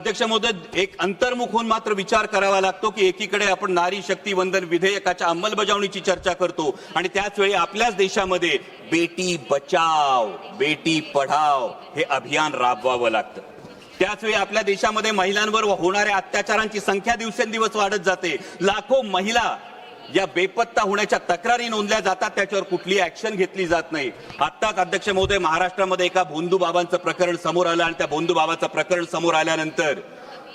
अध्यक्ष महोदय, एक अंतर्मुख होऊन मात्र विचार करावा लागतो की एकीकडे आपण नारी शक्ती वंदन विधेयकाच्या अंमलबजावणीची चर्चा करतो आणि त्याच वेळी आपल्याच देशामध्ये बेटी बचाव बेटी पढाव हे अभियान राबवावं लागतं। त्याच वेळी आपल्या देशामध्ये महिलांवर होणाऱ्या अत्याचारांची संख्या दिवसेंदिवस वाढत जाते। लाखो महिला या बेपत्ता होण्याच्या तक्रारी नोंदल्या जातात, त्याच्यावर कुठलीही ऍक्शन घेतली जात नाही। आत्ताच अध्यक्ष महोदय महाराष्ट्रामध्ये एका भोंदू बाबांचं प्रकरण समोर आलं आणि त्या भोंदू बाबाचं प्रकरण समोर आल्यानंतर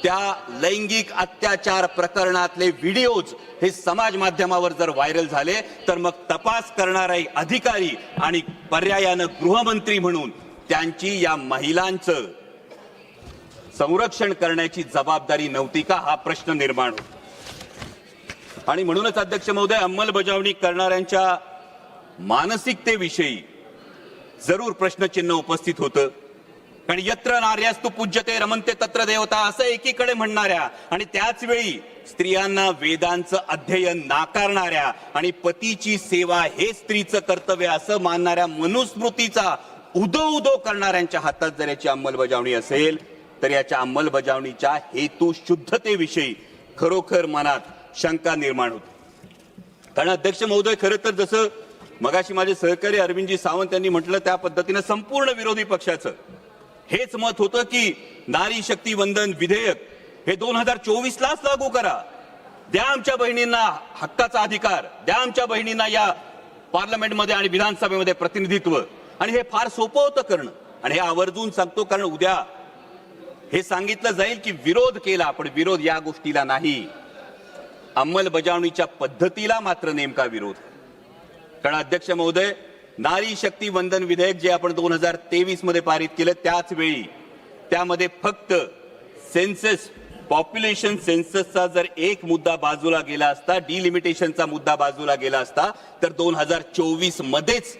त्या लैंगिक अत्याचार प्रकरणातले व्हिडिओज हे समाज माध्यमावर जर व्हायरल झाले तर मग तपास करणारे अधिकारी आणि पर्यायानं गृहमंत्री म्हणून त्यांची या महिलांचं संरक्षण करण्याची जबाबदारी नव्हती का, हा प्रश्न निर्माण होतो। आणि म्हणूनच अध्यक्ष महोदय, अंमलबजावणी करणाऱ्यांच्या मानसिकतेविषयी जरूर प्रश्नचिन्ह उपस्थित होतं। कारण यत्र नार्यास्तु पूज्यते रमन्ते तत्र देवता असं एकीकडे म्हणणाऱ्या आणि त्याच वेळी स्त्रियांना वेदांचं अध्ययन नाकारणाऱ्या आणि पतीची सेवा हे स्त्रीचं कर्तव्य असं मानणाऱ्या मनुस्मृतीचा उदो उदो करणाऱ्यांच्या हातात जर याची अंमलबजावणी असेल तर याच्या अंमलबजावणीच्या हेतू शुद्धतेविषयी खरोखर मनात शंका निर्माण होती। कारण अध्यक्ष महोदय, खरं तर जसं मगाशी माझे सहकारी अरविंदजी सावंत यांनी म्हटलं त्या पद्धतीने संपूर्ण विरोधी पक्षाचं हेच मत होतं की नारी शक्ती वंदन विधेयक हे 2024 लाच लागू करा, द्या आमच्या बहिणींना हक्काचा अधिकार, द्या आमच्या बहिणींना या पार्लमेंटमध्ये आणि विधानसभेमध्ये प्रतिनिधित्व। आणि हे फार सोपं होतं करणं आणि हे आवर्जून सांगतो कारण उद्या हे सांगितलं जाईल की विरोध केला, पण विरोध या गोष्टीला नाही, अंमलबजावणीच्या पद्धतीला मात्र नेमका विरोध। कारण अध्यक्ष महोदय, नारी शक्ती वंदन विधेयक जे आपण 2023 मध्ये पारित केलं त्याच वेळी त्यामध्ये फक्त सेन्सस पॉप्युलेशन सेन्ससचा जर एक मुद्दा बाजूला गेला असता, डिलिमिटेशनचा मुद्दा बाजूला गेला असता तर 2024 मध्येच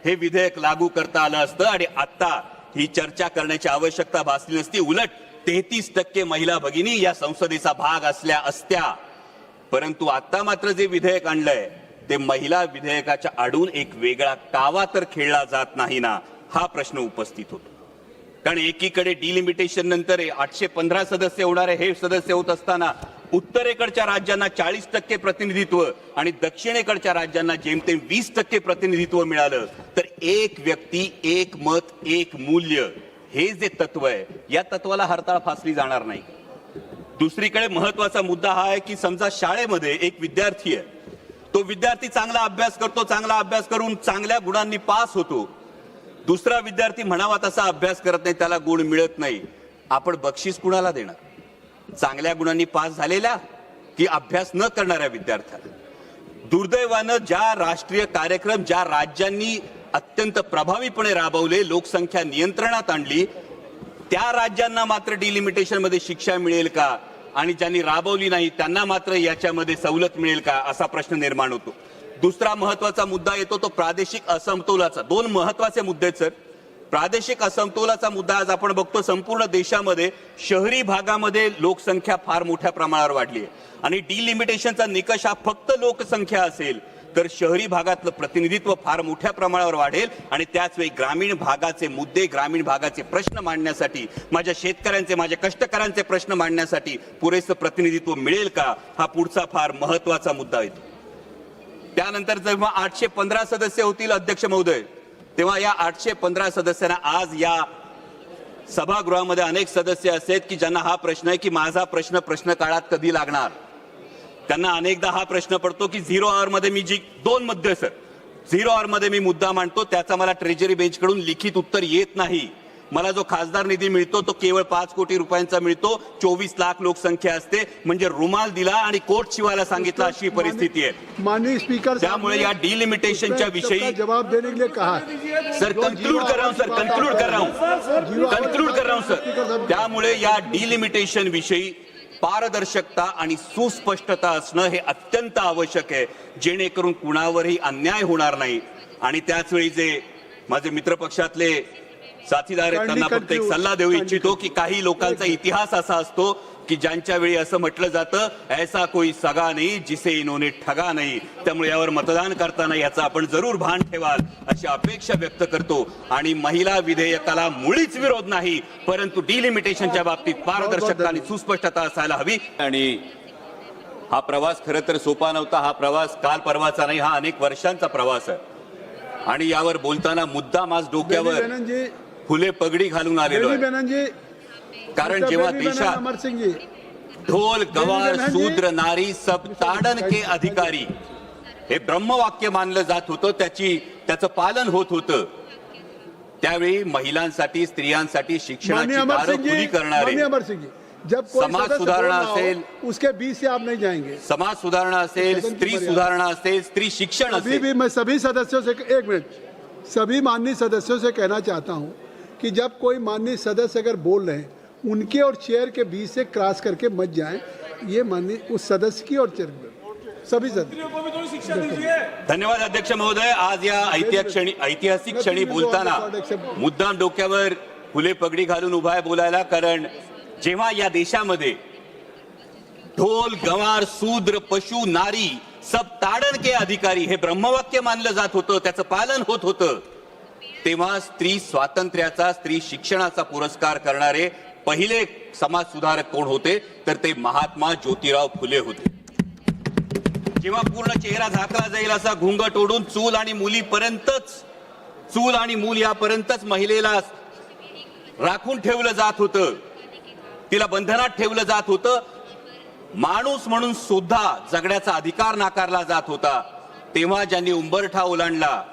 हे विधेयक लागू करता आलं असतं आणि आता ही चर्चा करण्याची आवश्यकता भासली नसती। उलट 33% महिला भगिनी या संसदेचा भाग असल्या असत्या। परंतु आता मात्र जे विधेयक आणलंय ते महिला विधेयकाच्या आडून एक वेगळा कावा तर खेळला जात नाही ना, हा प्रश्न उपस्थित होतो। कारण एकीकडे डिलिमिटेशन नंतर 815 सदस्य होणारे हे सदस्य होत असताना उत्तरेकडच्या राज्यांना 40% प्रतिनिधित्व आणि दक्षिणेकडच्या राज्यांना जेमतेम 20% प्रतिनिधित्व मिळालं तर एक व्यक्ती एक मत एक मूल्य हे जे तत्व आहे या तत्वाला हरताळ फासली जाणार नाही। दुसरीकडे महत्वाचा मुद्दा हा आहे की समजा शाळेमध्ये एक विद्यार्थी आहे, तो विद्यार्थी चांगला अभ्यास करतो, चांगला अभ्यास करून चांगल्या गुणांनी पास होतो, दुसरा विद्यार्थी म्हणावा तसा अभ्यास करत नाही, त्याला गुण मिळत नाही, आपण बक्षीस कुणाला देणार? चांगल्या गुणांनी पास झालेल्या की अभ्यास न करणाऱ्या विद्यार्थ्याला? दुर्दैवानं ज्या राष्ट्रीय कार्यक्रम ज्या राज्यांनी अत्यंत प्रभावीपणे राबवले, लोकसंख्या नियंत्रणात आणली, त्या राज्यांना मात्र डिलिमिटेशन मध्ये शिक्षा मिळेल का आणि ज्यांनी राबवली नाही त्यांना मात्र याच्यामध्ये सवलत मिळेल का, असा प्रश्न निर्माण होतो। दुसरा महत्वाचा मुद्दा येतो तो प्रादेशिक असमतोलाचा। दोन महत्वाचे मुद्दे सर। प्रादेशिक असमतोलाचा मुद्दा आज आपण बघतो संपूर्ण देशामध्ये शहरी भागामध्ये लोकसंख्या फार मोठ्या प्रमाणावर वाढली आहे आणि डिलिमिटेशनचा निकष हा फक्त लोकसंख्या असेल तर शहरी भागातलं प्रतिनिधित्व फार मोठ्या प्रमाणावर वाढेल आणि त्याच वेळी ग्रामीण भागाचे मुद्दे, ग्रामीण भागाचे प्रश्न मांडण्यासाठी, माझ्या शेतकऱ्यांचे, माझ्या कष्टकऱ्यांचे प्रश्न मांडण्यासाठी पुरेसं प्रतिनिधित्व मिळेल का, हा पुढचा फार महत्वाचा मुद्दा येतो। त्यानंतर जेव्हा 815 सदस्य होतील अध्यक्ष महोदय, तेव्हा या 815 सदस्यांना आज या सभागृहामध्ये अनेक सदस्य असे आहेत की ज्यांना हा प्रश्न आहे की माझा प्रश्न काळात कधी लागणार। त्यांना अनेकदा हा प्रश्न पडतो की 0 आवर मध्ये मी जी 2 मध्ये सर 0 आवर मध्ये मी मुद्दा मांडतो त्याचा मला ट्रेजरी बेंच कडून लिखित उत्तर येत नाही, मला जो खासदार निधी मिळतो तो केवळ 5 कोटी रुपयांचा मिळतो, 24 लाख लोकसंख्या असते, म्हणजे रुमाल दिला आणि कोर्ट शिवायला सांगितलं अशी परिस्थिती आहे। माननीय स्पीकर, त्यामुळे या डिलिमिटेशनच्या विषयी जवाब देने के लिए कहा सर, कंक्लूड कर रहा हूं सर। त्यामुळे या डिलिमिटेशन विषयी पारदर्शकता आणि सुस्पष्टता असणं हे अत्यंत आवश्यक आहे, जेणेकरून कुणावरही अन्याय होणार नाही। आणि त्याच वेळी जे माझे मित्रपक्षातले साथीदारांना फक्त एक सल्ला देऊ इच्छितो की काही लोकांचा इतिहास असा असतो की ज्यांच्या वेळी असं म्हटलं जातं ऐसा कोई सगा नाही जिसे इन्होंने ठगा नाही. त्यामुळे यावर मतदान करताना याचा आपण जरूर भान ठेवाल अशी अपेक्षा व्यक्त करतो. आणि महिला विधेयकाला मुळीच विरोध नाही, परंतु डिलिमिटेशनच्या बाबतीत पारदर्शकता आणि सुस्पष्टता असायला हवी. आणि हा प्रवास खरं तर सोपा नव्हता. हा प्रवास काल परवाचा नाही, हा अनेक वर्षांचा प्रवास आहे. आणि यावर बोलताना मुद्दाम आज डोक्यावर फुले पगडी घालून आलेलो आहे. कारण जेव्हा देशात ढोल गवार शूद्र नारी सब ताडन के अधिकारी हे ब्रह्मवाक्य मानलं जात होतं, त्याचं पालन होत होतं, त्यावेळी महिलांसाठी स्त्रियांसाठी शिक्षणाची दारं खुली करणारे जब कोई समाज सुधारणा असेल उसके बीच से आप नहीं जाएंगे. समाज सुधारणा असेल, स्त्री सुधारणा असेल, स्त्री शिक्षण अभी भी मैं सभी सदस्यों से एक मिनट सभी माननीय सदस्यों से कहना चाहता हूं कि जब कोई माननीय सदस्य अगर बोल रहे हैं उनके और चेयर के बीच से क्रॉस करके मत जाएं. ये माननीय उस सदस्य की और चेयर सभी सदस्य. धन्यवाद अध्यक्ष महोदय. आज या ऐतिहासिक क्षणी बोलताना मुद्दाम डोक्यावर फुले पगडी घालून उभा आहे बोलायला. कारण जेव्हा या देशामध्ये ढोल गंवार शूद्र पशु नारी सब ताडन के अधिकारी हे ब्रह्मवाक्य मानलं जात होतं, त्याचं पालन होत होतं, तेव्हा स्त्री स्वातंत्र्याचा स्त्री शिक्षणाचा पुरस्कार करणारे पहिले समाज सुधारक कोण होते तर ते महात्मा ज्योतिराव फुले होते. जेव्हा पूर्ण चेहरा झाकला जाईल असा घुंगट ओढून चूल आणि मूल यापर्यंतच महिलेला राखून ठेवलं जात होतं, तिला बंधनात ठेवलं जात होतं, माणूस म्हणून सुद्धा जगण्याचा अधिकार नाकारला जात होता, तेव्हा ज्यांनी उंबरठा ओलांडला,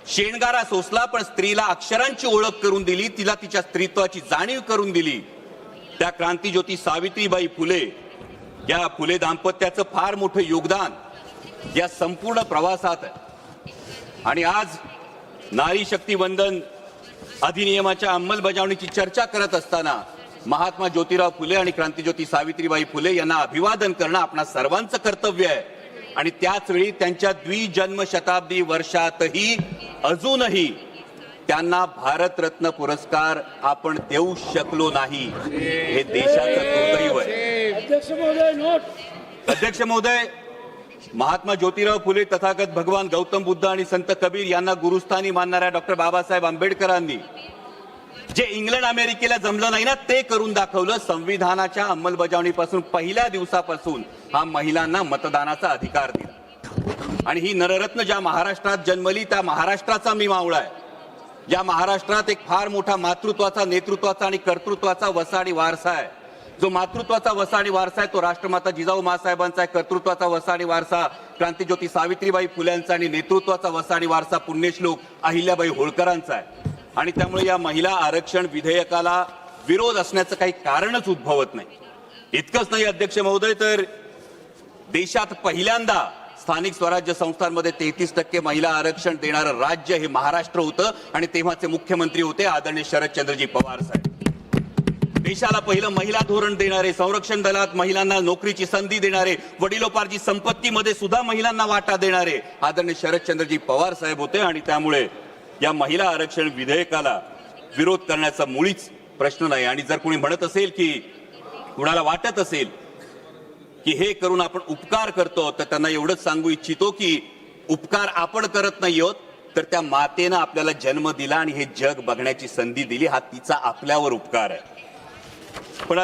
शेणगारा सोसला, पण स्त्रीला अक्षरांची ओळख करून दिली, तिला तिच्या स्त्रीत्वाची जाणीव करून दिली, त्या क्रांतिज्योती सावित्रीबाई फुले. या फुले दाम्पत्याचं फार मोठं योगदान या संपूर्ण प्रवासात आहे. आणि आज नारी शक्ती वंदन अधिनियमाच्या अंमलबजावणीची चर्चा करत असताना महात्मा ज्योतिराव फुले आणि क्रांतिज्योती सावित्रीबाई फुले यांना अभिवादन करणं आपणा सर्वांचं कर्तव्य आहे. आणि त्याच वेळी त्यांच्या द्विजन्म शताब्दी वर्षातही अजूनही त्यांना भारतरत्न पुरस्कार आपण देऊ शकलो नाही, हे देशाचं दुर्दैव आहे. अध्यक्ष महोदय, महात्मा ज्योतिराव फुले तथागत भगवान गौतम बुद्ध आणि संत कबीर यांना गुरुस्थानी मानणाऱ्या डॉक्टर बाबासाहेब आंबेडकरांनी जे इंग्लंड अमेरिकेला जमलं नाही ना ते करून दाखवलं. संविधानाच्या अंमलबजावणीपासून पहिल्या दिवसापासून हा महिलांना मतदानाचा अधिकार दिला. आणि ही नररत्न ज्या महाराष्ट्रात जन्मली त्या महाराष्ट्राचा मी मावळा आहे. ज्या महाराष्ट्रात एक फार मोठा मातृत्वाचा, नेतृत्वाचा आणि कर्तृत्वाचा वसाडी वारसा आहे. जो मातृत्वाचा वसाडी वारसा आहे तो राष्ट्रमाता जिजाऊ माँसाहेबांचा आहे. कर्तृत्वाचा वसाडी वारसा क्रांतिज्योती सावित्रीबाई फुल्यांचा आणि नेतृत्वाचा वसाडी वारसा पुण्यश्लोक अहिल्याबाई होळकरांचा आहे. आणि त्यामुळे या महिला आरक्षण विधेयकाला विरोध असण्याचं काही कारणच उद्भवत नाही. इतकंच नाही अध्यक्ष महोदय, तर देशात पहिल्यांदा स्थानिक स्वराज्य संस्थांमध्ये 33% महिला आरक्षण देणारं राज्य हे महाराष्ट्र होतं. आणि तेव्हाचे मुख्यमंत्री होते आदरणीय शरदचंद्रजी पवार साहेब. देशाला पहिलं महिला धोरण देणारे, संरक्षण दलात महिलांना नोकरीची संधी देणारे, वडिलोपार्जित संपत्तीमध्ये सुद्धा महिलांना वाटा देणारे आदरणीय शरदचंद्रजी पवार साहेब होते. आणि त्यामुळे या महिला आरक्षण विधेयकाला विरोध करण्याचा मुळीच प्रश्न नाही. आणि जर कोणी म्हणत असेल की कुणाला वाटत असेल की हे करून आपण उपकार करतो, तर त्यांना एवढंच सांगू इच्छितो की उपकार आपण करत नाही आहोत, तर त्या मातेनं आपल्याला जन्म दिला आणि हे जग बघण्याची संधी दिली, हा तिचा आपल्यावर उपकार आहे. पण